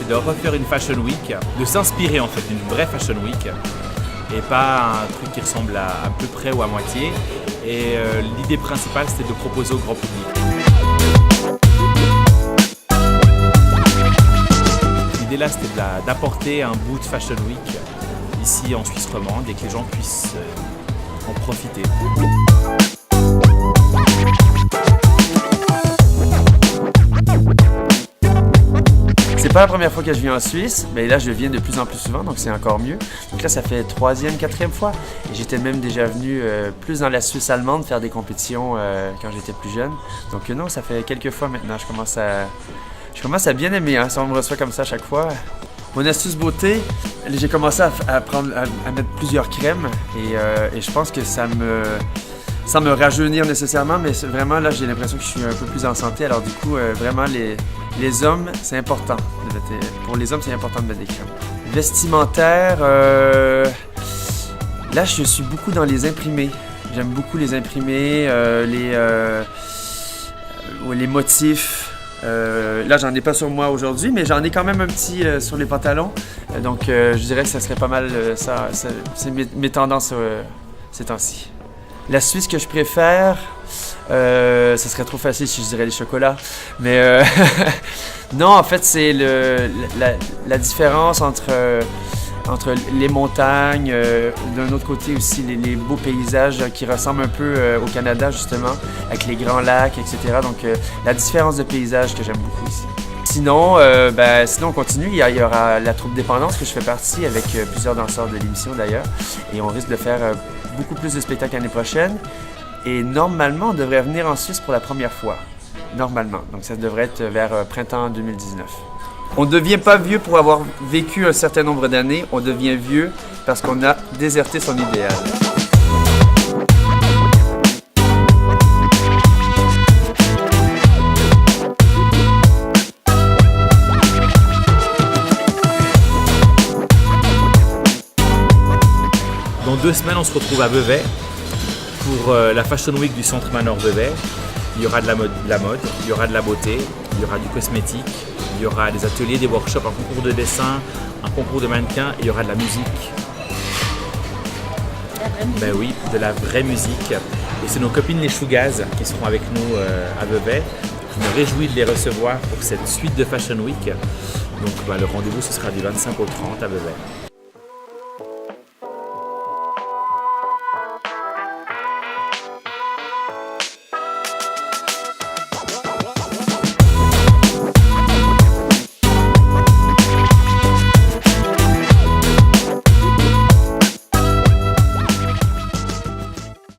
c'est de refaire une Fashion Week, de s'inspirer en fait d'une vraie Fashion Week et pas un truc qui ressemble à peu près ou à moitié. Et l'idée principale, c'était de proposer au grand public. L'idée là, c'était d'apporter un bout de Fashion Week ici en Suisse romande et que les gens puissent en profiter. C'est pas la première fois que je viens en Suisse, mais là je viens de plus en plus souvent, donc c'est encore mieux. Donc là ça fait 3e, 4e fois. Et j'étais même déjà venu plus dans la Suisse allemande faire des compétitions quand j'étais plus jeune. Donc non, ça fait quelques fois maintenant, je commence à bien aimer, hein, si on me reçoit comme ça à chaque fois. Mon astuce beauté, j'ai commencé à mettre plusieurs crèmes et je pense que sans me rajeunir nécessairement, mais vraiment là j'ai l'impression que je suis un peu plus en santé. Alors du coup, vraiment les hommes, c'est important. Pour les hommes, c'est important de mettre des crèmes. Vestimentaire, là je suis beaucoup dans les imprimés. J'aime beaucoup les imprimés, les motifs. Là, j'en ai pas sur moi aujourd'hui, mais j'en ai quand même un petit sur les pantalons. Donc, je dirais que ça serait pas mal ça. C'est mes tendances ces temps-ci. La Suisse que je préfère, ça serait trop facile si je dirais les chocolats. Mais non, en fait, c'est la différence entre les montagnes, d'un autre côté aussi les beaux paysages qui ressemblent un peu au Canada justement, avec les grands lacs, etc. Donc la différence de paysage que j'aime beaucoup ici. Sinon, sinon on continue, il y aura la troupe Dépendance que je fais partie avec plusieurs danseurs de l'émission d'ailleurs. Et on risque de faire beaucoup plus de spectacles l'année prochaine. Et normalement, on devrait venir en Suisse pour la première fois. Normalement. Donc ça devrait être vers printemps 2019. On ne devient pas vieux pour avoir vécu un certain nombre d'années, on devient vieux parce qu'on a déserté son idéal. Dans 2 semaines, on se retrouve à Vevey pour la Fashion Week du Centre Manor Vevey. Il y aura de la mode, il y aura de la beauté, il y aura du cosmétique, il y aura des ateliers, des workshops, un concours de dessin, un concours de mannequins et il y aura de la musique. Ben oui, de la vraie musique. Et c'est nos copines les Shougaz qui seront avec nous à Vevey. Je me réjouis de les recevoir pour cette suite de Fashion Week. Donc le rendez-vous ce sera du 25 au 30 à Vevey.